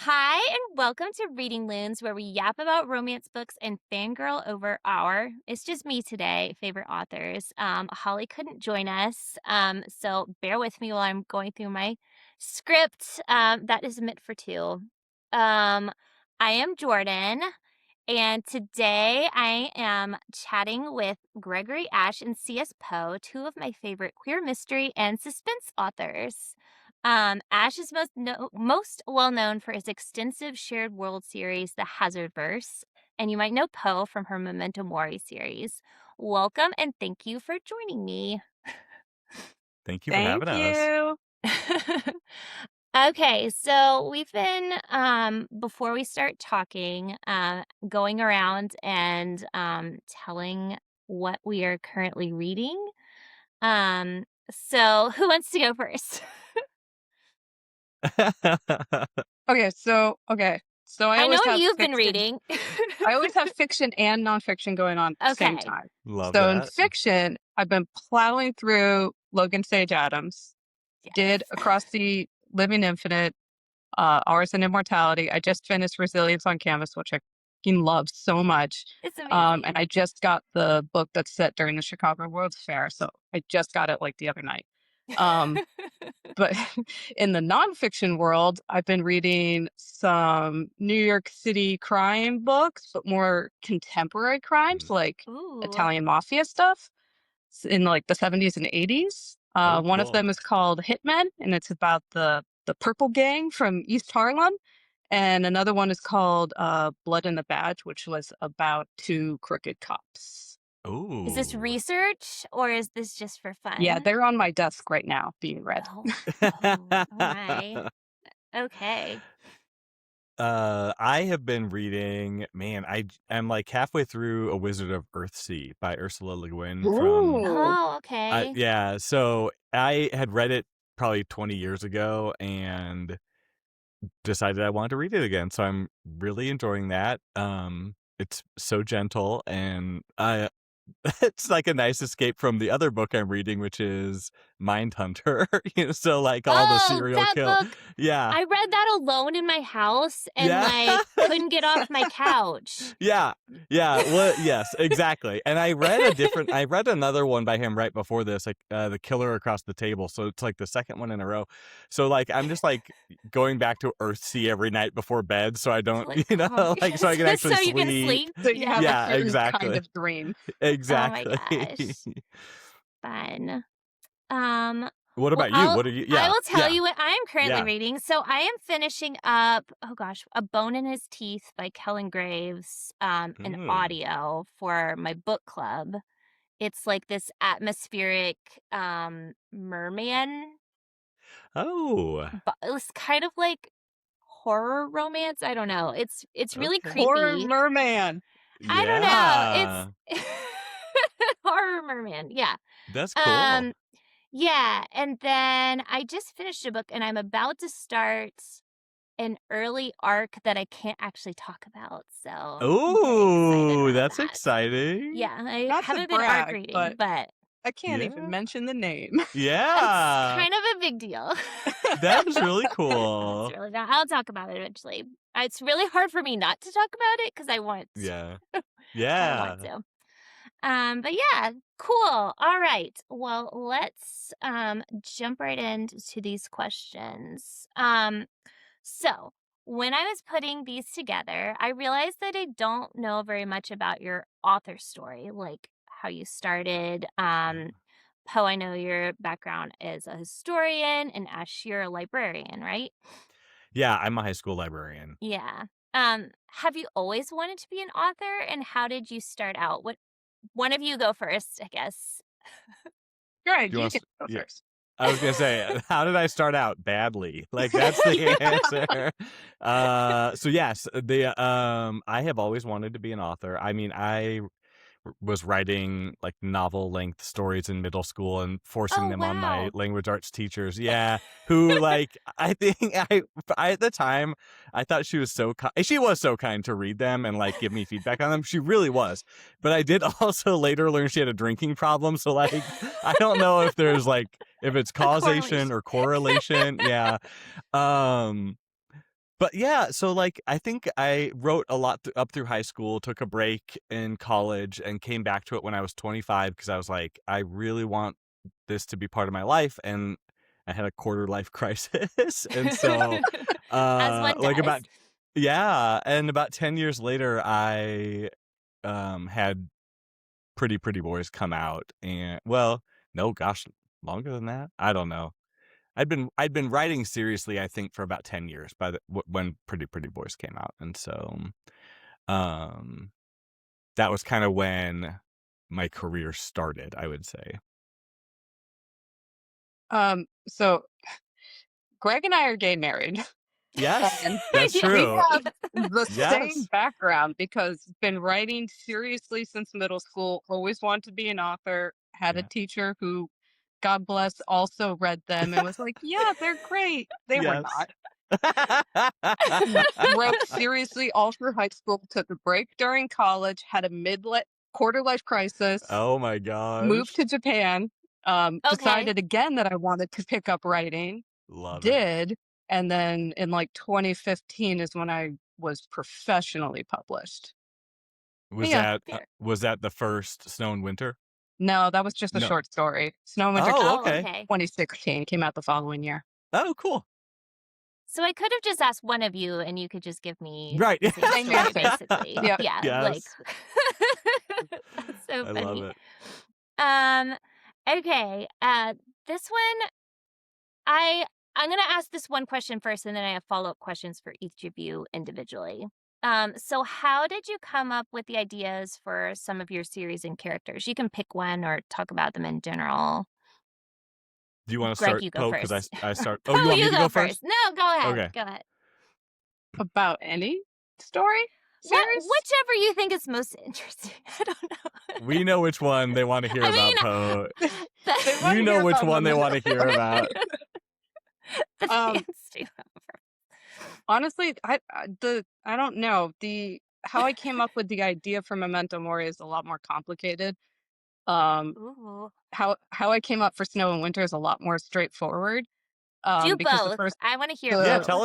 Hi, and welcome to Reading Loons, where we yap about romance books and fangirl over our, it's just me today, favorite authors. Holly couldn't join us, so bear with me while I'm going through my script. That is meant for two. I am Jordan, and today I am chatting with Gregory Ashe and CS Poe, two of my favorite queer mystery and suspense authors. Ash is most well known for his extensive shared world series, The Hazardverse, and you might know Poe from her Memento Mori series. Welcome and thank you for joining me. Thank you for Thank having us. you. Okay, so we've been before we start talking, going around and telling what we are currently reading. So who wants to go first? So I I know always have you've been fiction. reading. I always have fiction and nonfiction going on at the same Okay. time. Love So in that. fiction, I've been plowing through Logan Sage Adams, did Yes. Across the Living Infinite, Ours and Immortality. I just finished Resilience on Canvas, which I fucking love so much. It's And amazing. I just got the book that's set during the Chicago World's Fair. So I just got it like the other night. Um, But in the nonfiction world, I've been reading some New York City crime books, but more contemporary crimes, Mm. like Ooh. Italian mafia stuff in like the 70s and 80s. Oh, One of cool. them is called Hitmen, and it's about the Purple Gang from East Harlem. And another one is called Blood in the Badge, which was about two crooked cops. Is this Ooh. research or is this just for Yeah, fun? they're on my desk right now being read. Oh, oh, oh my. Okay. I have been reading, man, I'm like halfway through A Wizard of Earthsea by Ursula Le Guin from, Ooh. Oh, okay. yeah, so I had read it probably 20 years ago and decided I wanted to read it again. So I'm really enjoying that. It's so gentle and it's like a nice escape from the other book I'm reading, which is Mindhunter. So like all the Oh, serial that kill. book. Yeah. I read that alone in my house and Yeah. like couldn't get off my couch. Yeah. Yeah. Well, yes, exactly. And I read another one by him right before this, like The Killer Across the Table. So it's like the second one in a row. So like I'm just like going back to Earthsea every night before bed so I don't, Like, calm. like so I can actually So you can sleep. sleep. So you have a Yeah. Yeah, certain kind exactly. of dream. Oh my Exactly. gosh. Fun. Um, What well, about you? What are you? I Yeah. will tell Yeah. you what I am currently Yeah. reading. So I am finishing up, oh gosh, A Bone in His Teeth by Kellen Graves, an Mm. audio for my book club. It's like this atmospheric merman, Oh, but it's kind of like horror romance. I don't know. It's really okay. Horror creepy. merman. I don't know. It's Yeah. horror merman. Yeah. That's cool. Um Yeah, and then I just finished a book and I'm about to start an early arc that I can't actually talk about. So I'm very excited Oh, about that's that. exciting. Yeah, I Not to haven't been arc brag, reading, but but I can't even Yeah. mention the name. it's Yeah. kind of a big deal. That is really It's cool. really not. I'll talk about it eventually. It's really hard for me not to talk about it because I want Yeah. I want Yeah. to. But yeah, cool. All right. Well, let's jump right into these questions. So when I was putting these together, I realized that I don't know very much about your author story, like how you started. Poe, I know your background is a historian, and Ash, you're a librarian, right? Yeah, I'm a high school librarian. Yeah. Have you always wanted to be an author, and how did you start out? What one of you go first, I guess. Right, Do you you want can to, go yeah. first. I was gonna say, how did I start out? Badly. Like that's the Yeah. answer. So yes, I have always wanted to be an author. I mean, I was writing like novel length stories in middle school and forcing Oh, them on my wow. language arts teachers. Yeah, who like I think I at the time I thought she was so she was so kind to read them and like give me feedback on them. She really was. But I did also later learn she had a drinking problem, so like I don't know if there's like if it's A causation correlation. or correlation. Yeah. Um But yeah, so like I think I wrote a lot up through high school, took a break in college, and came back to it when I was 25 because I was like, I really want this to be part of my life, and I had a quarter life crisis, and so As one like does. about yeah, and about 10 years later, I had Pretty Boys come out, and well, no, gosh, longer than that, I don't know. I'd been writing seriously, I think, for about 10 years by when Pretty Boys came out, and so, um, that was kinda when my career started, I would say. So Greg and I are gay married, Yes, and that's Yeah. we true. have Yeah. the same Yes. background because been writing seriously since middle school, always wanted to be an author, had a Yeah. teacher who, God bless, also read them and was like, "Yeah, they're great." They were Yes. not. Wrote seriously all through high school, took a break during college, had a quarter life crisis, Oh my moved gosh. to Japan, Okay. decided again that I wanted to pick up writing, Love it. did, and then in like 2015 is when I was professionally published. But yeah, Was that the first Snow and Winter? no, that was just a No. short story. Snow and Winter Oh, came Oh, out in okay. okay. 2016, came out the following year. Oh, cool. So I could have just asked one of you and you could just give me Right. the same Same story, answer. basically. Yep. Yeah, like Yes. that's so I love funny. it. Um, okay. This one I I'm gonna ask this one question first, and then I have follow-up questions for each of you individually. So how did you come up with the ideas for some of your series and characters? You can pick one or talk about them in general. Do you wanna Greg, start, you go Poe? 'Cause first. I start Oh, you Poe, want me you to go go first. first? No, go ahead. Okay. Go ahead. About any story series? Whichever you think is most interesting. I don't know. We know which one they wanna hear I about, mean, Poe. They the want You to know hear which about one they Memento. wanna hear about. the um, fans do. Honestly, I don't know. The How I came up with the idea for Memento Mori is a lot more complicated. Um, Ooh. how I came up for Snow and Winter is a lot more straightforward. Do Because both. I want to hear Yeah, the both.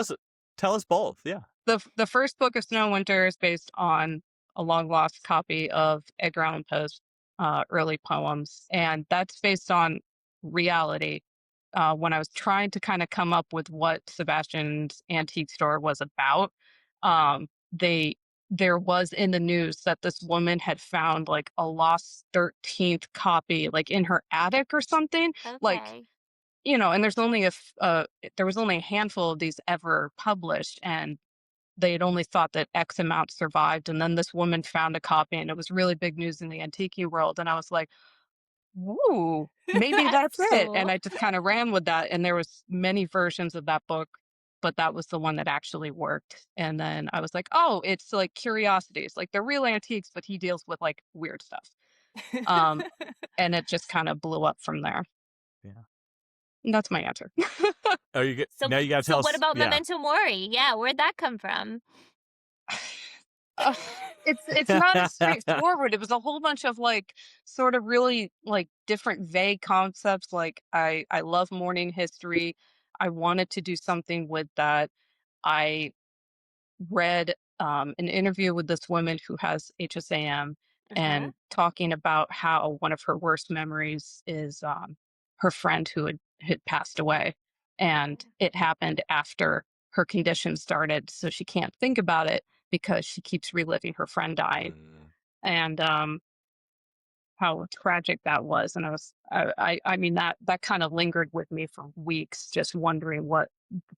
tell us both, yeah. the first book of Snow and Winter is based on a long lost copy of Edgar Allan Poe's early poems, and that's based on reality. When I was trying to kind of come up with what Sebastian's antique store was about, they there was in the news that this woman had found like a lost 13th copy, like in her attic or something. Like, Okay. and there was only a handful of these ever published, and they had only thought that X amount survived, and then this woman found a copy, and it was really big news in the antique world, and I was like, "Ooh, maybe That's that's it," and cool. I just kinda ran with that, and there was many versions of that book, but that was the one that actually worked, and then I was like, "Oh, it's like curiosities, like, they're real antiques, but he deals with, like, weird stuff." Um, and it just kinda blew up from there. Yeah. And that's my answer. Oh, you get so now you gotta so tell what us about yeah. Memento Mori? Yeah, where'd that come from? Ugh, it's not as straightforward. It was a whole bunch of, like, sort of really, like, different vague concepts, like, I love morning history. I wanted to do something with that. I read, an interview with this woman who has HSAM Uh-huh. and talking about how one of her worst memories is, her friend who had passed away, and it happened after her condition started, so she can't think about it because she keeps reliving her friend dying, Mm. and, how tragic that was, and I mean, that kinda lingered with me for weeks, just wondering what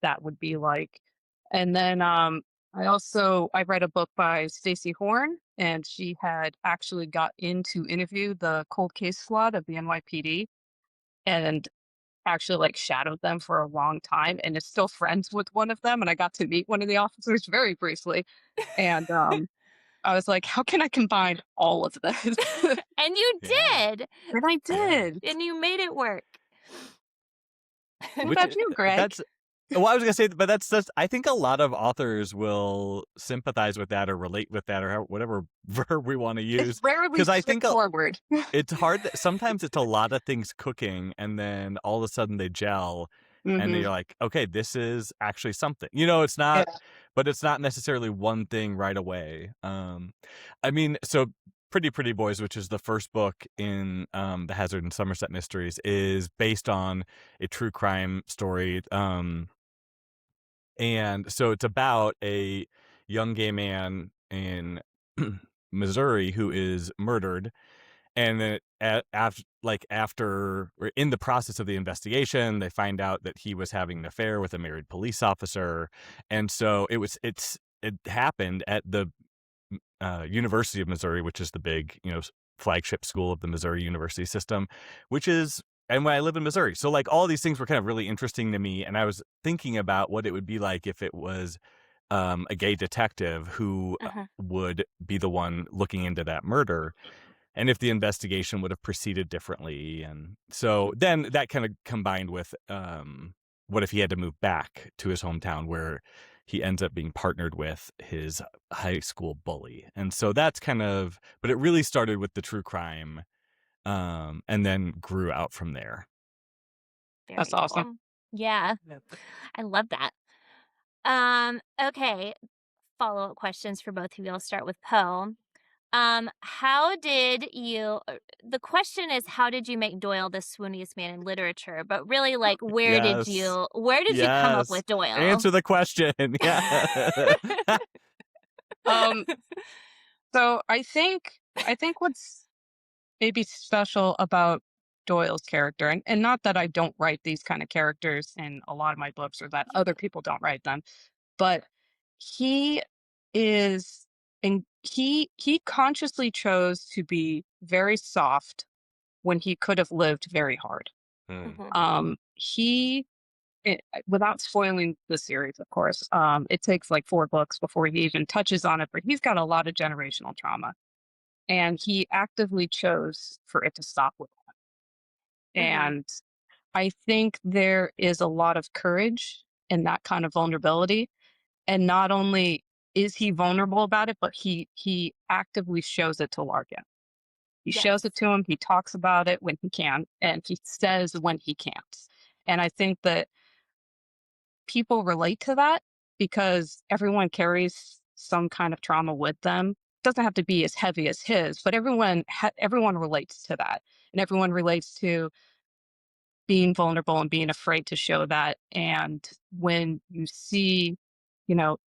that would be like. And then, I read a book by Stacey Horn, and she had actually got in to interview the cold case squad of the NYPD and actually, like, shadowed them for a long time and is still friends with one of them, and I got to meet one of the officers very briefly, and, I was like, "How can I combine all of this?" And you Yeah. did. And I Yeah. did. And you made it work. What Which about you, Greg? that's well, I was gonna say, but that's I think a lot of authors will sympathize with that or relate with that or whatever verb we wanna It's use, rarely because I think straightforward. it's hard sometimes it's a lot of things cooking, and then all of a sudden they gel, and then Mhm. you're like, "Okay, this is actually something." You know, it's not Yeah. but it's not necessarily one thing right away. I mean, so Pretty Boys, which is the first book in, the Hazard and Somerset mysteries, is based on a true crime story, and so it's about a young gay man in Missouri who is murdered, and then after or in the process of the investigation, they find out that he was having an affair with a married police officer, and so it happened at the University of Missouri, which is the big, flagship school of the Missouri university system, which is and when I live in Missouri. So like all these things were kind of really interesting to me. And I was thinking about what it would be like if it was a gay detective who Uh-huh. would be the one looking into that murder and if the investigation would have proceeded differently. And so then that kind of combined with what if he had to move back to his hometown where he ends up being partnered with his high school bully. And so that's kind of, but it really started with the true crime, and then grew out from there. That's Very awesome. cool. Yeah, Yeah. I love that. Okay, follow-up questions for both of you. I'll start with Poe. How did you the question is how did you make Doyle the swooniest man in literature? But really, like, Yes. where did you come up Yes. with Doyle? Answer the question. Yeah. Um, so I think what's maybe special about Doyle's character, and not that I don't write these kind of characters in a lot of my books or that other people don't write them, but he is and he consciously chose to be very soft when he could have lived very hard. Hmm. Mhm, He without spoiling the series, of course, it takes like 4 books before he even touches on it, but he's got a lot of generational trauma, and he actively chose for it to stop with him. mhm. And I think there is a lot of courage in that kind of vulnerability, and not only is he vulnerable about it, but he actively shows it to Larkin. He shows Yes. it to him, he talks about it when he can, and he says when he can't. And I think that people relate to that because everyone carries some kind of trauma with them. Doesn't have to be as heavy as his, but everyone relates to that, and everyone relates to being vulnerable and being afraid to show that. And when you see,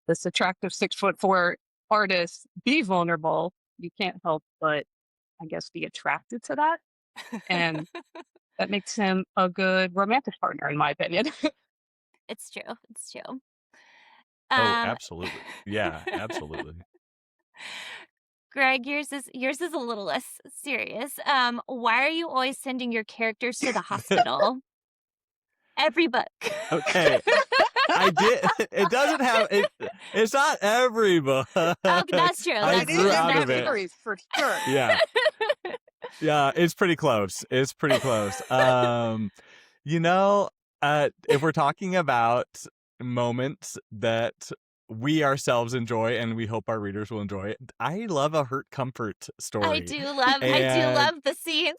this attractive 6'4" artist be vulnerable, you can't help but, I guess, be attracted to that, and that makes him a good romantic partner, in my opinion. It's true, it's true. Oh, Um, absolutely. Yeah, absolutely. Greg, yours is a little less serious. Why are you always sending your characters to the hospital? Every book. Okay. I did it doesn't have it it's not every book. Oh, that's true, I It that's is grew true, in out the of that's it. true. series for sure. Yeah. Yeah, it's pretty close. It's pretty close. You know, if we're talking about moments that we ourselves enjoy and we hope our readers will enjoy it, I love a hurt comfort story. I do And love the scenes.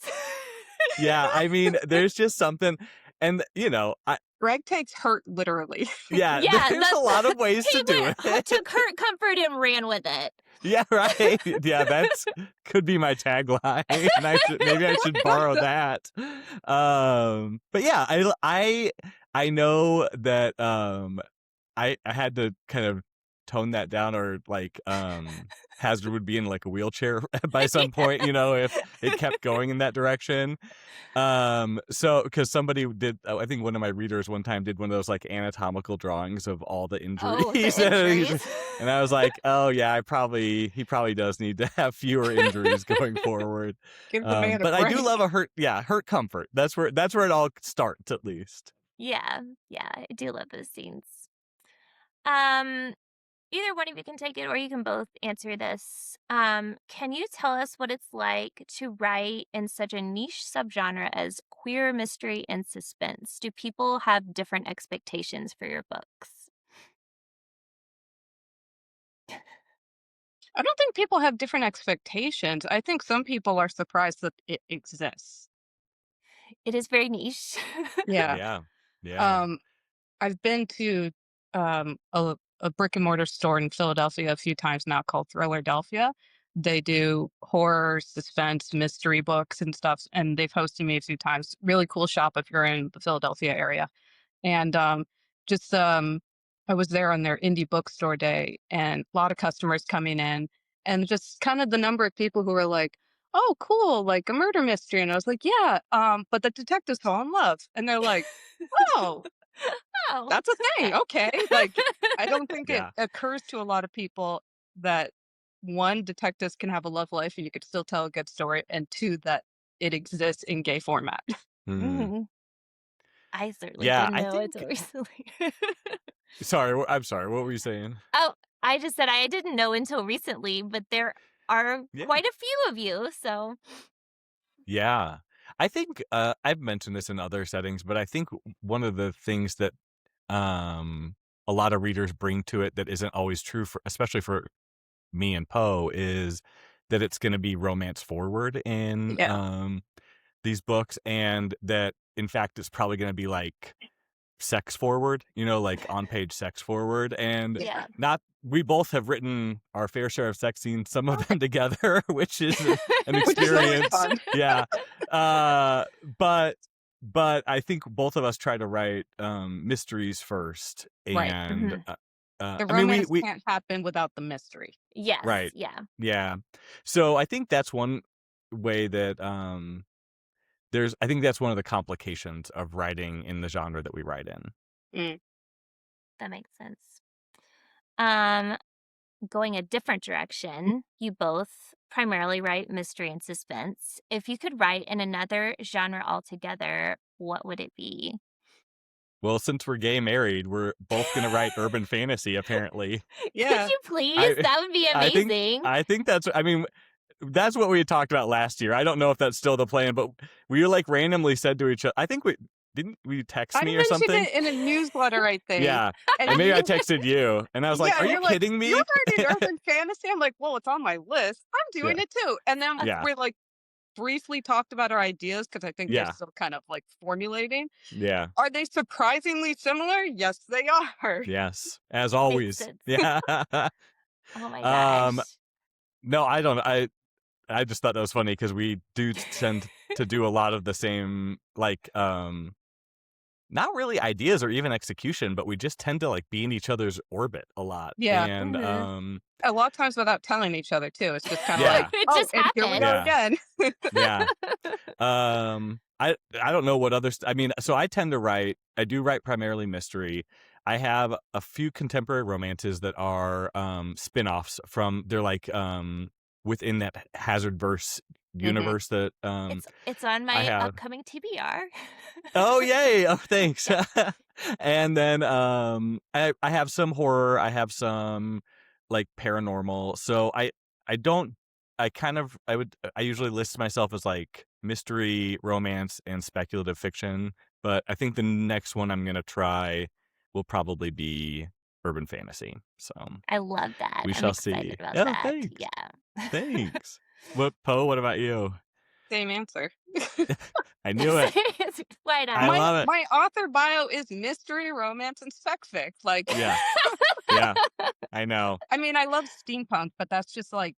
yeah, I mean, there's just something and Greg takes hurt literally. yeah, Yeah, there's a lot of ways he to do took it. Kurt Comfort and ran with it. Yeah, right. Yeah, that's could be my tagline, and I should borrow that. But yeah, I know that I had to kind of tone that down or like Hazard would be in like a wheelchair by some point, if it kept going in that direction. So because somebody did, I think one of my readers one time did one of those like anatomical drawings of all the Oh, the injuries, injuries. and I was like, oh yeah, he probably does need to have fewer injuries going forward. Give the man a But I do love break. hurt comfort. That's where it all starts at least. Yeah, yeah, I do love those scenes. Um, Either one of you can take it or you can both answer this. Can you tell us what it's like to write in such a niche subgenre as queer mystery and suspense? Do people have different expectations for your books? I don't think people have different expectations. I think some people are surprised that it exists. It is very niche. Yeah. Yeah. Yeah. Um, I've been to a brick and mortar store in Philadelphia a few times now called Thriller-delphia. They do horror, suspense, mystery books and stuff, and they've hosted me a few times. Really cool shop if you're in the Philadelphia area. And just I was there on their indie bookstore day, and a lot of customers coming in, and just kind of the number of people who were like, "Oh, cool, like a murder mystery," and I was like, "Yeah, but the detectives fall in love," and they're like, "Oh, Oh, that's a thing, okay. okay." Like, I don't think it Yeah. occurs to a lot of people that one, detectives can have a love life and you could still tell a good story, and two, that it exists in gay format. Hmm. Mhm. I certainly Yeah, didn't I know until think recently. I'm sorry, what were you saying? Oh, I just said I didn't know until recently, but there are Yeah. quite a few of you, so Yeah. I think, I've mentioned this in other settings, but I think one of the things that, um, a lot of readers bring to it that isn't always true for especially for me and Poe, is that it's gonna be romance forward in, Yeah. these books, and that, in fact, it's probably gonna be, like, sex forward, like on page sex forward. And Yeah. yeah. not we both have written our fair share of sex scenes, some of them together, which is an Which is always experience. fun. Yeah. Uh, but I think both of us try to write mysteries first. Right. And Mhm. The I mean, romance we can't happen without the mystery. Yes, right. yeah. Yeah. So I think that's one way that I think that's one of the complications of writing in the genre that we write in. Mm. That makes sense. Um, Going a different direction, you both primarily write mystery and suspense. If you could write in another genre altogether, what would it be? Well, since we're gay married, we're both gonna write urban fantasy, apparently. Could Yeah. you please? I That would be I think amazing. I mean, that's what we had talked about last year. I don't know if that's still the plan, but we, like, randomly said to each other, I think didn't we text I me or mentioned something? it in a newsletter, I think. Yeah, And and maybe I you texted you, and I was like, yeah, "Are and you you're like, kidding "You're me?" writing urban fantasy?" I'm like, "Well, it's on my list. I'm Yeah, doing it too." And then yeah, we, like, briefly talked about our ideas because I think they're yeah, still kind of, like, formulating. yeah, Are they surprisingly similar? Yes, they are. yes, as Makes always. sense. Yeah. Oh my Um, gosh. no, I don't I just thought that was funny because we do tend to do a lot of the same, like, not really ideas or even execution, but we just tend to, like, be in each other's orbit a lot. Yeah. And, Mhm. A lot of times without telling each other too. It's just kinda like, yeah, It "Oh, just and here we go happens. yeah, again." yeah. I don't know what others. I mean, so I do write primarily mystery. I have a few contemporary romances that are, spin-offs from they're like, within that Hazard verse Mhm. universe that, It's on I my have. upcoming TBR. Oh, yay! Oh, thanks. Yeah. And then, I have some horror, I have some, like, paranormal, so I don't I usually list myself as, like, mystery, romance, and speculative fiction, but I think the next one I'm gonna try will probably be urban fantasy, so I love that. we I'm shall see. excited about Yeah, that. thanks. Yeah. Thanks. What about you? Same answer. I knew it. Why I not? My love it. my author bio is mystery, romance, and spec fic. Like, Yeah, yeah, I know. I mean, I love steampunk, but that's just like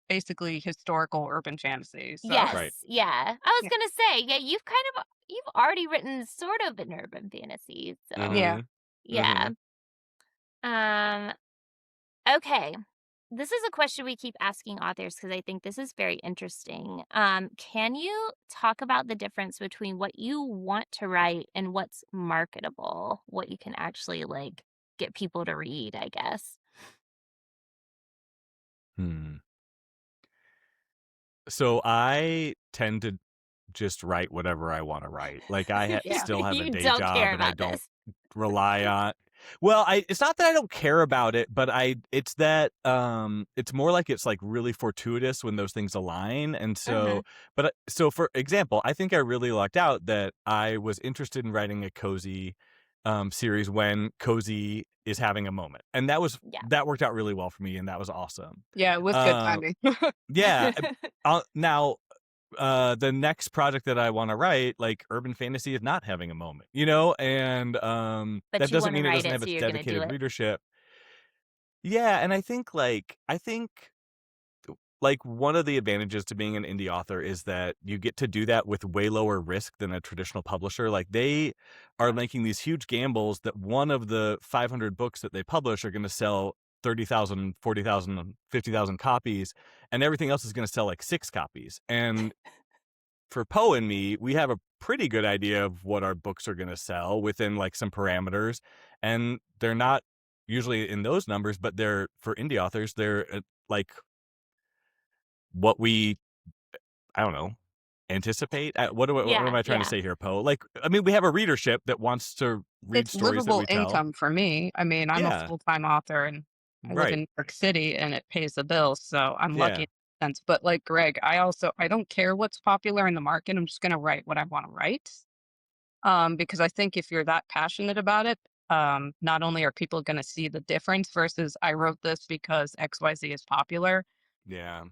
basically historical urban fantasy. So, Yes, Right. yeah. I was yeah. gonna say, yeah, you've already written sort of an urban fantasy, so Yeah. Mhm. yeah. Mhm. Um, okay. This is a question we keep asking authors because I think this is very interesting. Can you talk about the difference between what you want to write and what's marketable? What you can actually like get people to read, I guess. Hmm. So I tend to just write whatever I wanna write. Like, Yeah. still have a You day don't care job, and I about don't this. rely on well, I it's not that I don't care about it, but it's that, it's more like it's, like, really fortuitous when those things align, and Mhm. so, for example, I think I really lucked out that I was interested in writing a cozy, series when cozy is having a moment, and Yeah. that worked out really well for me, and that was awesome. Yeah, it was good Um timing. yeah, now the next project that I want to write, like urban fantasy is not having a moment, and But that you doesn't wanna mean it write doesn't it, have so its you're gonna do dedicated it. readership. Yeah, and I think one of the advantages to being an indie author is that you get to do that with way lower risk than a traditional publisher. Like they are making these huge gambles that one of the 500 books that they publish are going to sell 30,000, 40,000, 50,000 copies, and everything else is going to sell like 6 copies. And for Poe and me, we have a pretty good idea of what our books are going to sell within like some parameters, and they're not usually in those numbers, but they're for indie authors, they're like what we I don't know, anticipate. What am Yeah, I trying to yeah. say here, Poe? Like, I mean, we have a readership that wants to read It's stories that livable we tell. income for me. I mean, I'm a Yeah, full-time author and I live in right. New York City and it pays the bills, so I'm lucky Yeah, in that sense. But like Greg, I don't care what's popular in the market. I'm just gonna write what I want to write. Because I think if you're that passionate about it, not only are people gonna see the difference versus I wrote this because XYZ is popular, yeah,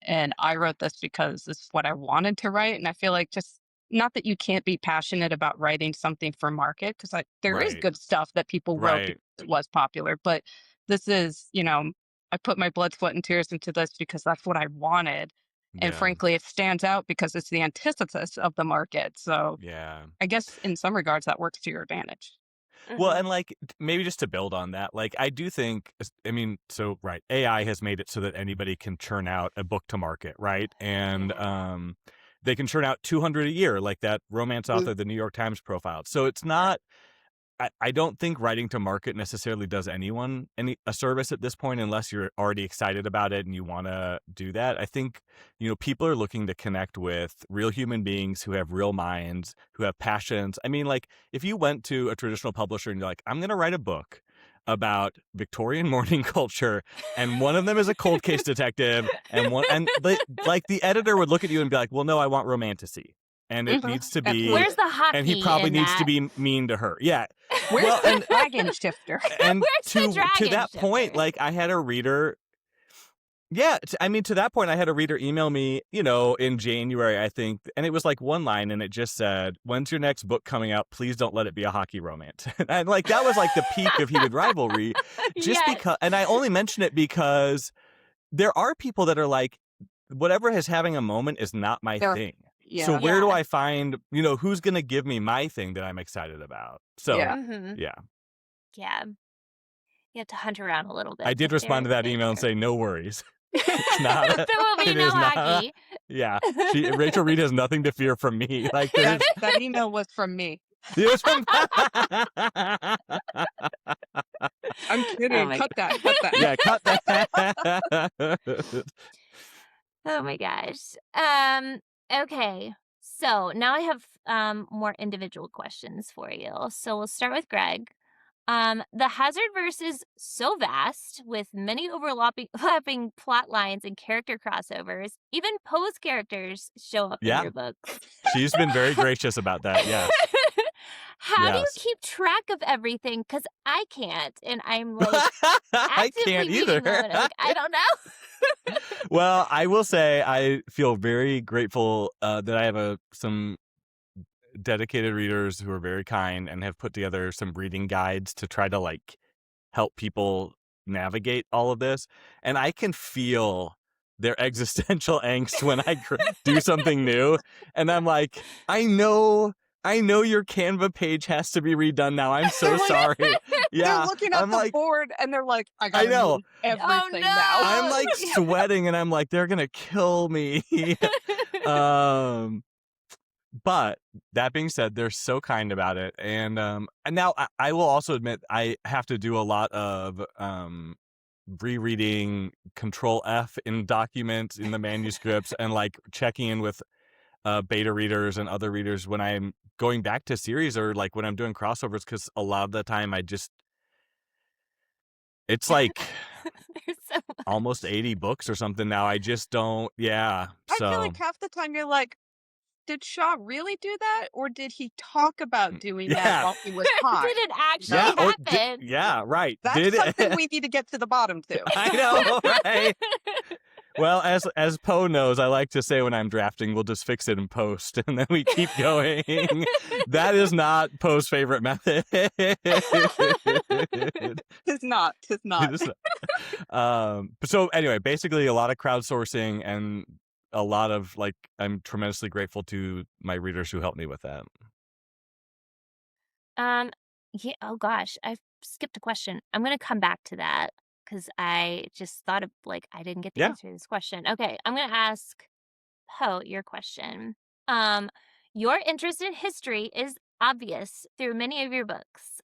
and I wrote this because this is what I wanted to write. And I feel like just not that you can't be passionate about writing something for market, because there is right, good stuff that people wrote right. because it was popular. But this is, I put my blood, sweat, and tears into this because that's what I wanted. And Yeah, frankly, it stands out because it's the antithesis of the market. So yeah. I guess in some regards that works to your advantage. Well, Mhm. and like maybe just to build on that, like I do think, I mean, so right, AI has made it so that anybody can churn out a book to market, right? And Yeah. they can churn out 200 a year, like that romance Mm. author the New York Times profiled. So it's not I don't think writing to market necessarily does anyone a service at this point unless you're already excited about it and you want to do that. I think, people are looking to connect with real human beings who have real minds, who have passions. I mean, like if you went to a traditional publisher and you're like, I'm going to write a book about Victorian mourning culture, and one of them is a cold case detective, like the editor would look at you and be like, well, no, I want romanticy. And it Mhm. needs to be, Where's Absolutely. the and he hockey probably in needs to that? be mean to her. Yeah, Where's well, the dragon shifter? and Where's the to dragon that point, shifter? like I had a reader. Yeah, I mean, to that point, I had a reader email me, in January, I think, and it was like one line, and it just said, "When's your next book coming out? Please don't let it be a hockey romance." And like that was like the peak of heated rivalry, just Yes. because. And I only mention it because there are people that are like, whatever is having a moment is not my There, thing. So yeah, where do Yeah. I find, who's going to give me my thing that I'm excited about? So yeah. Mhm. yeah. Yeah. You have to hunt around a little I bit, did but respond to that they're email and there. say, "No worries. It's not. There will be It no is not. hockey. Yeah, Rachel Reed has nothing to fear from me. Like That there's, that email was from me. it was from. I'm Oh kidding. my Cut that. god. Cut that. Yeah, cut that. Oh my gosh. Okay. So now I have more individual questions for you. So we'll start with Greg. The Hazardverse is so vast with many overlapping lapping plot lines and character crossovers. Even Poe's characters show up in Yeah, your books. she's been very gracious about that. Yes, How do you yes. keep track of everything? Because I can't, and I'm like I actively can't reading them, either. and I'm like, I don't know. Well, I will say I feel very grateful that I have some dedicated readers who are very kind and have put together some reading guides to try to like help people navigate all of this. And I can feel their existential angst when I do something new. And I'm like, I know your Canva page has to be redone now. I'm so They're like, sorry. they're Yeah. looking at I'm the like, board and they're like, I I gotta know. move Oh everything now. I'm no! like sweating and I'm like, they're going to kill me. um, but that being said, they're so kind about it, and now I will also admit I have to do a lot of rereading Control F in documents in the manuscripts, and like checking in with beta readers and other readers when I'm going back to series or like when I'm doing crossovers, because a lot of the time it's like There's so almost much. 80 books or something now. I just don't. Yeah, I feel so like half the time you're like, did Shaw really do that? Or did he talk about doing that yeah. while he was high? Did it You Yeah, actually know? or happen? yeah, right. That's Did something it? we need to get to the bottom to. I know, right? Well, as Poe knows, I like to say when I'm drafting, we'll just fix it in post, and then we keep going. That is not Poe's favorite method. Tis not. Tis It not. is not. So anyway, basically a lot of crowdsourcing and a lot of like I'm tremendously grateful to my readers who helped me with that. Um, yeah, oh gosh, I skipped a question. I'm gonna come back to that because I just thought of like I didn't get the Yeah. answer to this question. Okay, I'm gonna ask Poe your question. Um, your interest in history is obvious through many of your books.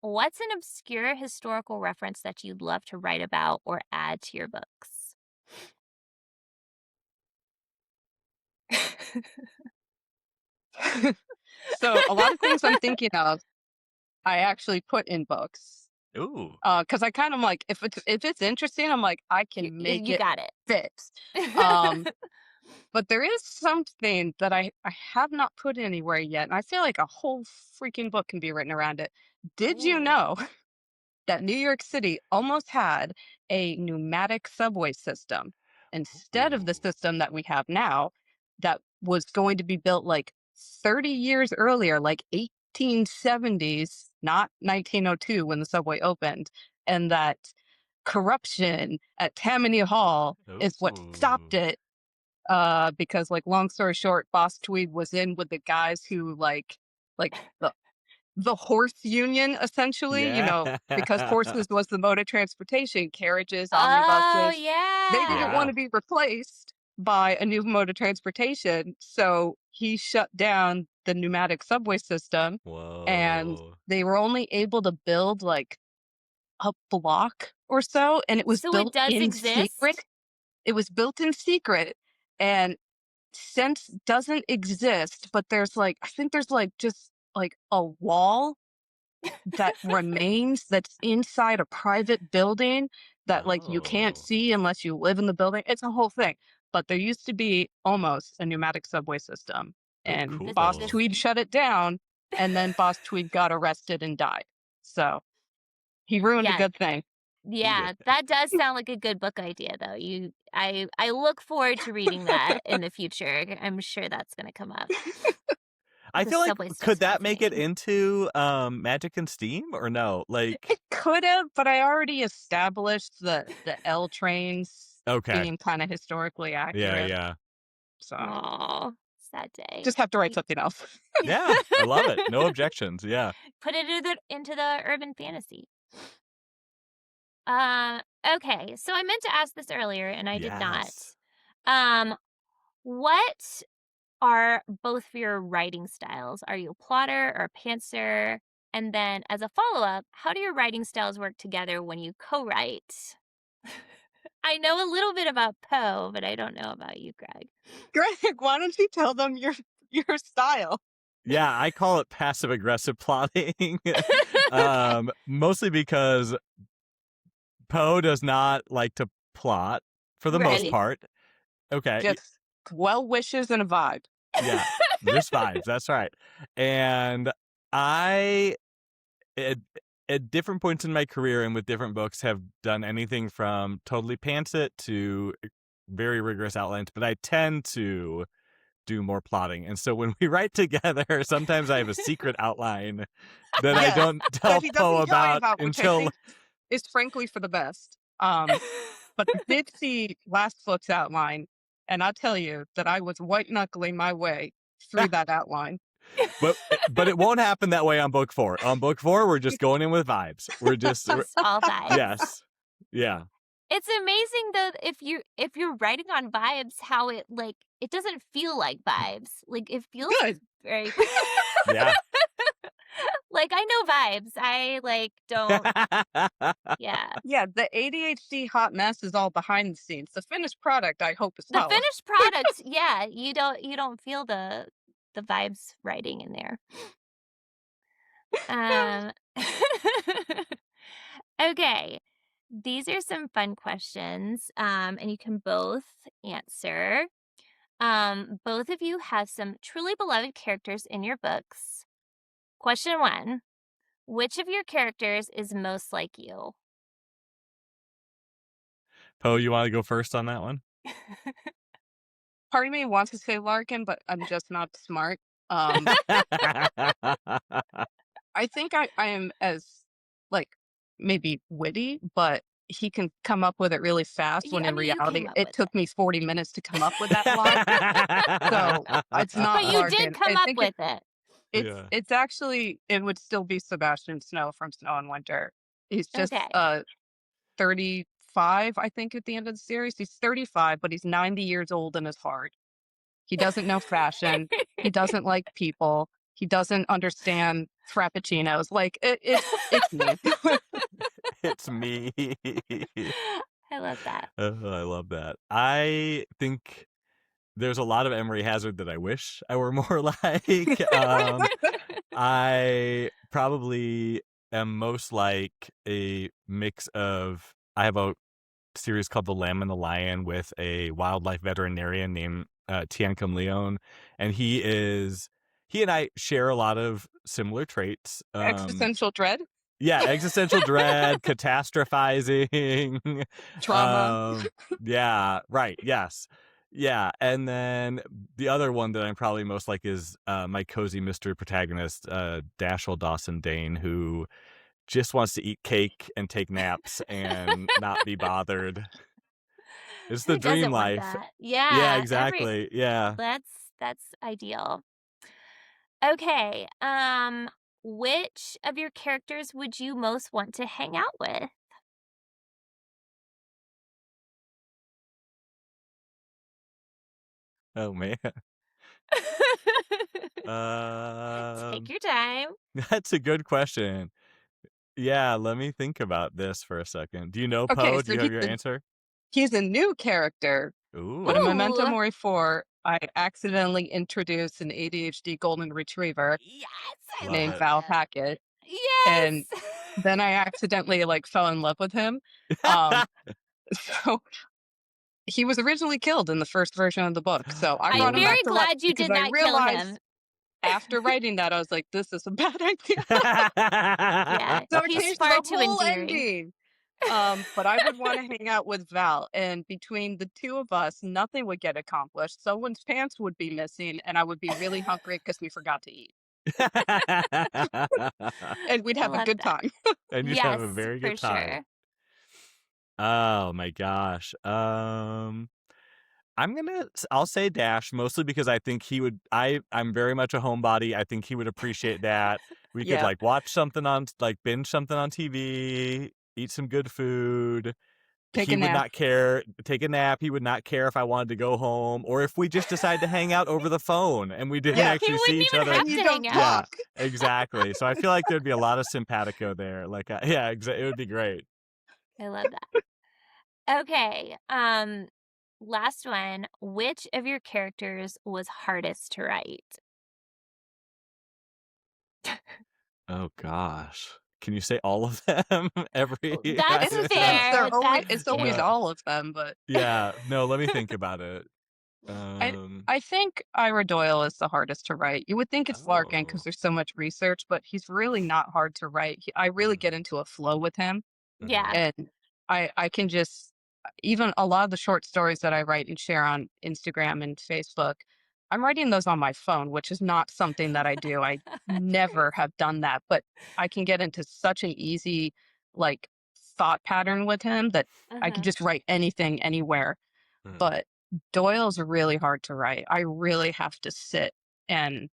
What's an obscure historical reference that you'd love to write about or add to your books? So a lot of things I'm thinking of, I actually put in books. Ooh. Because I kind of like if it's interesting, I'm like I You, can make you it got it. fit. Um, but there is something that I have not put anywhere yet, and I feel like a whole freaking book can be written around it. Did you Ooh. know that New York City almost had a pneumatic subway system instead of the Ooh. system that we have now that was going to be built like 30 years earlier, like 1870s, not 1902 when the subway opened, and that corruption at Tammany Hall is what stopped Ooh. it because like long story short, Boss Tweed was in with the guys who like the horse union, essentially, Yeah. because horses was the mode of transportation, carriages, Oh omnibuses. They didn't want Yeah. yeah. to be replaced by a new mode of transportation. So he shut down the pneumatic subway system and Whoa. they were only able to build like a block or so. And it was So it built does in secret. exist? It was built in secret. And since doesn't exist, but there's like, I think there's like just like a wall that remains that's inside a private building that like you can't Oh. see unless you live in the building. It's a whole thing. But there used to be almost a pneumatic subway system Oh, and This Boss this cool. Tweed shut it down and then Boss Tweed got arrested and died. So he ruined a yeah, good thing. He did. yeah, that does sound like a good book idea though. I look forward to reading that in the future. I'm sure that's gonna come up. I The feel like subway could starts that make it happening. into Magic and Steam or no? Like It could have, but I already established the L trains okay. being kind of historically Yeah, accurate. yeah. So Oh, sad day. just have to write Y- something else. Yeah, I love it. No objections. Yeah. Put it into the urban fantasy. Okay, so I meant to ask this earlier and I did not. Yes. Um, what are both of your writing styles? Are you a plotter or a pantser? And then as a follow-up, how do your writing styles work together when you co-write? I know a little bit about Poe, but I don't know about you, Greg. Greg, why don't you tell them your style? Yeah, I call it passive aggressive plotting. Okay. Mostly because Poe does not like to plot for the most Right. part. Okay. Just well wishes and a vibe. Yeah. Just vibes. That's right. And I at, at different points in my career and with different books have done anything from totally pants it to very rigorous outlines, but I tend to do more plotting. And so when we write together, sometimes I have a secret outline that I Yes, don't that tell he Poe doesn't tell you about about, which I until think is frankly for the best. But I did see last book's outline, and I'll tell you that I was white knuckling my way through that outline. but it won't happen that way on book 4. On book 4, we're just going in with vibes. Just all vibes. Yes. Yeah. It's amazing though if you're writing on vibes, how it like it doesn't feel like vibes. Like it feels Good. very Yeah. like I know vibes. I like don't yeah. Yeah, the ADHD hot mess is all behind the scenes. The finished product, I hope, is The power. finished product, yeah, you don't feel the vibes writing in there. Um Okay. These are some fun questions, and you can both answer. Both of you have some truly beloved characters in your books. Question one: which of your characters is most like you? Poe, you want to go first on that one? Part of me wants to say Larkin, but I'm just not smart. Um, I think I am as, like, maybe witty, but he can come up with it really fast when I in mean, you came reality, up it with it. took me 40 minutes to come up with that line. So, it's But not you did Larkin. come I up think with it. Yeah. it's actually it would still be Sebastian Snow from Snow and Winter. He's just, Okay. 35, I think, at the end of the series. He's 35, but he's 90 years old in his heart. He doesn't know fashion. He doesn't like people. He doesn't understand frappuccinos. Like, it's me. It's me. I love that. I love that. I think there's a lot of Emery Hazard that I wish I were more like. I probably am most like a mix of I have a series called The Lamb and the Lion with a wildlife veterinarian named Tiancum Leon, and he and I share a lot of similar traits. Existential dread, Yeah, existential dread, catastrophizing. trauma. Yeah, right, yes. Yeah, and then the other one that I'm probably most like is, my cozy mystery protagonist, Dashel Dawson Dane, who just wants to eat cake and take naps and not be bothered. It's the Who dream doesn't want life. that? Yeah, Yeah, every exactly, yeah. that's that's ideal. Okay, which of your characters would you most want to hang out with? Oh, man. Take Um, your time. that's a good question. Yeah, let me think about this for a second. Do you know Okay, Poe? Do so you have your answer? he's a new character, but in Ooh. Memento Ooh, Mori 4, I accidentally introduced an ADHD golden retriever yes, I Love named it. love Val it. Hackett, and Yes. then I accidentally, like, fell in love with him. Um, so he was originally killed in the first version of the book, so I I'm brought him back very to life glad you because did I not kill him. realized after writing that, I was like, "This is a bad idea." Yeah, So I he's changed far the too whole endearing. ending. But I would wanna hang out with Val, and between the 2 of us, nothing would get accomplished. Someone's pants would be missing, and I would be really hungry because we forgot to eat, and we'd I have a love good that. time. And you'd have Yes, a very for good time. sure. Oh my gosh. I'll say Dash mostly because I think he would I'm very much a homebody. I think he would appreciate that. We could Yeah. like watch something on like binge something on TV, eat some good food. Take a He would nap. not care, take a nap. He would not care if I wanted to go home or if we just decided to hang out over the phone and we didn't Yeah, He actually see wouldn't each even other. and have you to hang don't out. Yeah, talk. exactly. So I feel like there'd be a lot of simpatico there. Like, yeah, it would be great. I love that. Okay, last one. Which of your characters was hardest to write? Oh gosh. Can you say all of them? Every That's In a sense, fair, that's it's always no. fair. all of them, but Yeah, no, let me think about it. I Um, I think Ira Doyle is the hardest to write. You would think it's Larkin because oh. there's so much research, but he's really not hard to write. I really Mhm, get into a flow with him. Yeah, mhm, And I can just even a lot of the short stories that I write and share on Instagram and Facebook, I'm writing those on my phone, which is not something that I do. I that's never crazy. have done that, but I can get into such an easy, like, thought pattern with him that I could Mhm. just write anything anywhere. mhm. But Doyle's really hard to write. I really have to sit and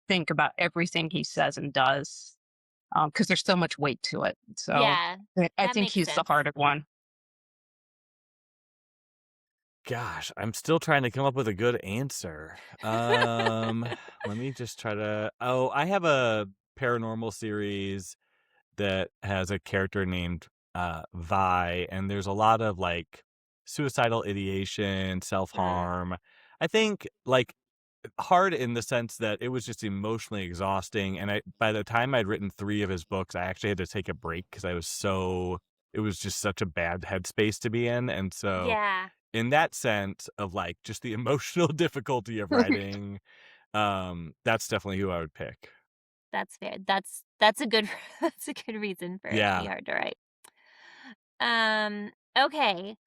think about everything he says and does, because there's so much weight to it. So Yeah, I that think makes he's the sense. harder one. Gosh, I'm still trying to come up with a good answer. Let me just try to I have a paranormal series that has a character named Vi, and there's a lot of like suicidal ideation, Mm, self-harm. I think like hard in the sense that it was just emotionally exhausting, and I by the time I'd written 3 of his books, I actually had to take a break because it was just such a bad headspace to be in, and so, yeah, in that sense of, like, just the emotional difficulty of writing, that's definitely who I would pick. that's fair. That's a good that's a good reason for it to be Yeah. hard to write. Okay.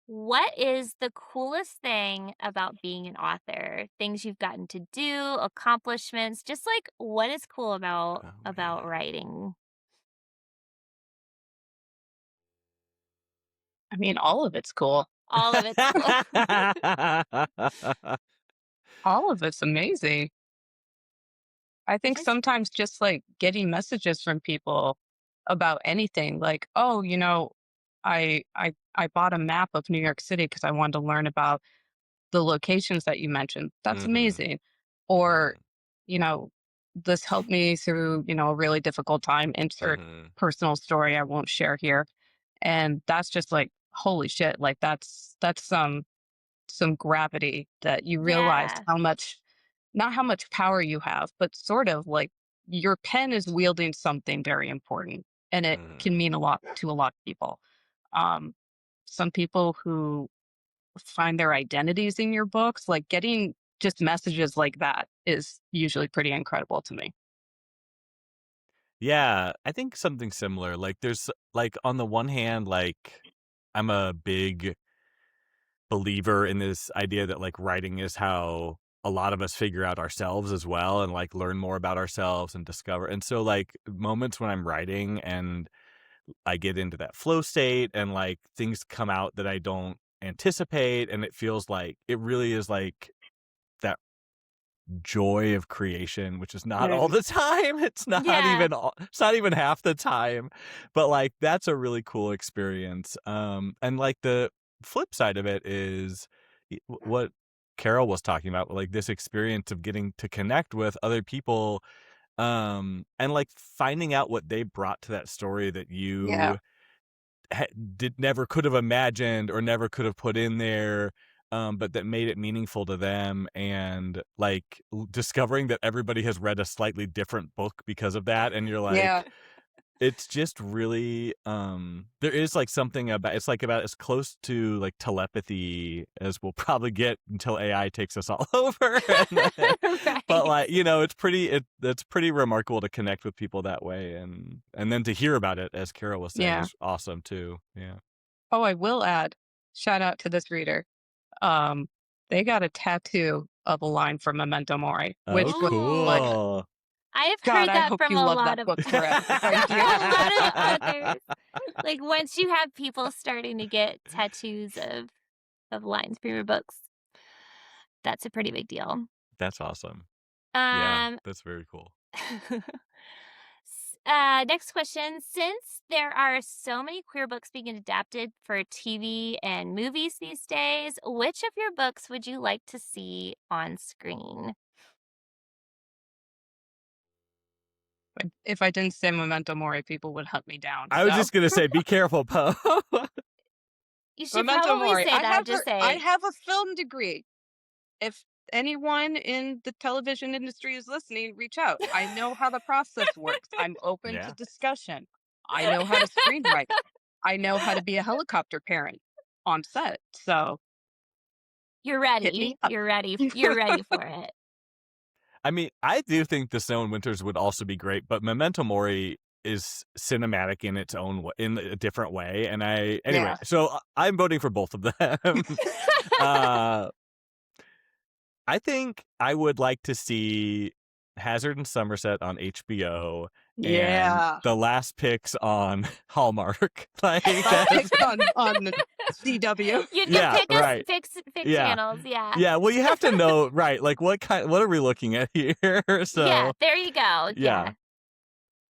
What is the coolest thing about being an author? Things you've gotten to do, accomplishments, just like what is cool about Oh, about man. writing? I mean, all of it's cool. All of it's cool. All of it's amazing. I It think just sometimes just like getting messages from people about anything, like, oh, I bought a map of New York City because I wanted to learn about the locations that you mentioned. That's Mhm, amazing. Or, mhm, you know, this helped me through, a really difficult time. Insert mhm, personal story I won't share here. And that's just like, holy shit, like that's some gravity that you realize yeah. how much, not how much power you have, but sort of like your pen is wielding something very important, and it can mhm. mean a lot to a lot of people. Um, some people who find their identities in your books, like getting just messages like that is usually pretty incredible to me. Yeah, I think something similar, like, there's like, on the one hand, like, I'm a big believer in this idea that, like, writing is how a lot of us figure out ourselves as well and, like, learn more about ourselves and discover and so, like, moments when I'm writing and I get into that flow state and, like, things come out that I don't anticipate, and it feels like it really is, like, that joy of creation, which is not all Mm. the time. Yeah. It's not even half the time, but, like, that's a really cool experience, and, like, the flip side of it is what Carol was talking about, like, this experience of getting to connect with other people, and, like, finding out what they brought to that story that Yeah. you ha did never could have imagined or never could have put in there, but that made it meaningful to them, and, like, discovering that everybody has read a slightly different book because of that, and you're Yeah. like it's just really, there is, like, something about it's, like, about as close to, like, telepathy as we'll probably get until AI takes us all over, but, Right. like, it's pretty remarkable to connect with people that way, and then to hear about it, as Carol was saying, Yeah. is awesome too, yeah. Oh, I will add, shout out to this reader. Um, they got a tattoo of a line from Memento Mori, Oh, which was like, Ooh. cool. I have God, heard I that hope from you a love lot that of book forever. Thank you. a lot of authors. Like, once you have people starting to get tattoos of lines from your books, that's a pretty big deal. That's awesome. Yeah, Um, that's very cool. Next question. Since there are so many queer books being adapted for TV and movies these days, which of your books would you like to see on screen? If I didn't say Memento Mori, people would hunt me down. I was So just gonna say, be careful, Poe. You should Memento probably Mori. say that, just I say, have a film degree. If anyone in the television industry is listening, reach out. I know how the process works. I'm open to Yeah. discussion. I know how to screenwrite. I know how to be a helicopter parent on set. So you're hit me ready. up. You're ready for it. I mean, I do think The Snow and Winters would also be great, but Memento Mori is cinematic in its own way, in a different way, and anyway, Yeah. so I'm voting for both of them. uh, I think I would like to see Hazard and Somerset on HBO and Yeah. The Last Picks on Hallmark. Like Last that's picks on the CW. You can yeah, pick us right. pick Yeah. channels, yeah. Yeah, well, you have to know, right, like, what are we looking at here? Yeah, So, there you go, yeah. yeah.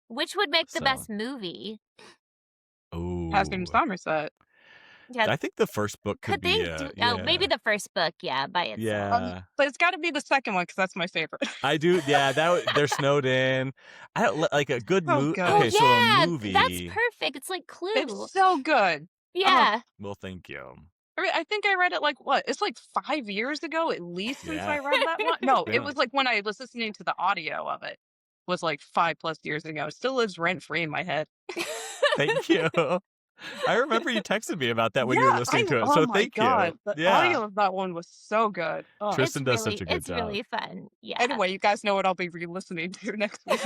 Which would make the So best movie? Hazard and ooh. Somerset. Yeah, I think the first book could could be, they do maybe yeah. the first book, yeah, by itself. Yeah. But it's got to be the second one because that's my favorite. I do yeah, they're snowed in. I don't li like, a good So Oh, okay, good. so a yeah, that's movie perfect, it's like Clue. It's so good. Oh, Yeah, well, thank you. I think I read it like what? It's like 5 years ago at least since Yeah, I read that one. No, it yeah. was like when I was listening to the audio of it. Was like 5 plus years ago. It still lives rent free in my head. Thank you. I remember you texted me about that when you were Yeah, I listening know. to it, Oh so my thank you. god, the Yeah. audio of that one was so good. Oh. it's Tristan does such really a good it's job. really fun, yeah. Anyway, you guys know what I'll be re-listening to next week.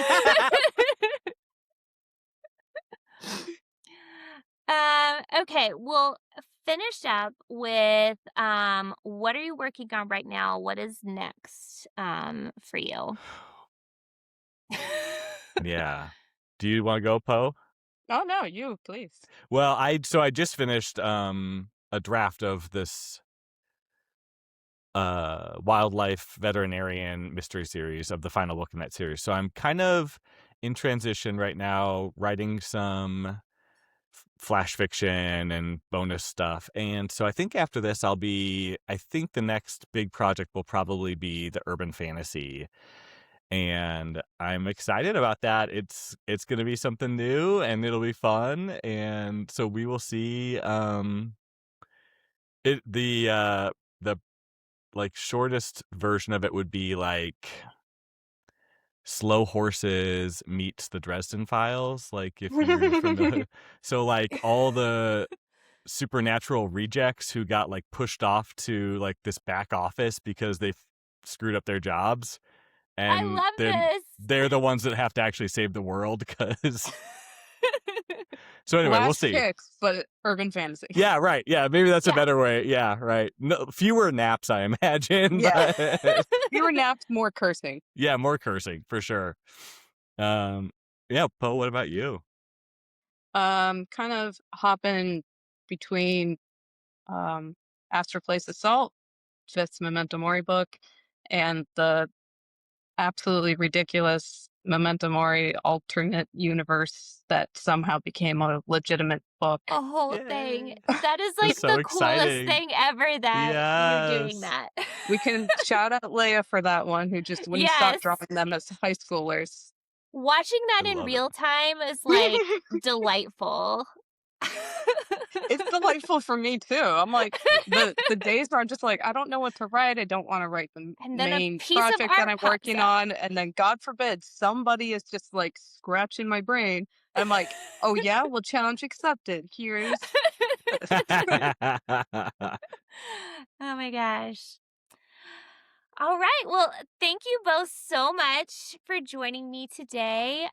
Okay, well, finished up with, what are you working on right now? What is next, for you? Yeah. Do you wanna go, Poe? Oh, no, you, please. Well, I just finished, a draft of this, wildlife veterinarian mystery series of the final book in that series, so I'm kind of in transition right now, writing some flash fiction and bonus stuff. And so I think after this, I think the next big project will probably be the urban fantasy. And I'm excited about that. It's going to be something new and it'll be fun. And so we will see. The like shortest version of it would be like Slow Horses meets the Dresden Files. Like if you're familiar, so like all the supernatural rejects who got like pushed off to like this back office because they screwed up their jobs, I and then love they're the ones that have to actually save the world because this. so anyway, we'll Last see. Kicks, but urban fantasy. Yeah, right. Yeah, maybe that's a Yeah. better way. Yeah, right. No, fewer naps, I imagine, Yeah. but Fewer naps, more cursing. yeah, more cursing for sure. um yeah, Poe, what about you? Kind of hopping between um Astor Place Assault, fifth Memento Mori book, and the absolutely ridiculous Memento Mori alternate universe that somehow became a legitimate book. A whole thing. Yay. That is, It's like, so the coolest exciting. thing ever that you're doing Yes. that. We can shout out Leia for that one, who just wouldn't stop Yes. drawing them as high schoolers. Watching I that in love it. real time is, like, delightful. It's delightful for me too. I'm like the days where I'm just like, I don't know what to write. I don't want to write the And then a main piece of project that art I'm pops working up. on, and then God forbid somebody is just like scratching my brain. I'm like, oh yeah, well, challenge accepted. Here's Oh my gosh. All right. Well, thank you both so much for joining me today.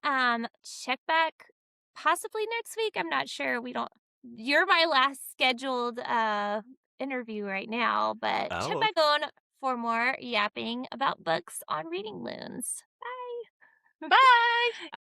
Check back possibly next week. I'm not sure. We don't You're my last scheduled interview right now, but check Oh, back on for more yapping about books on Reading Loons. Bye. bye.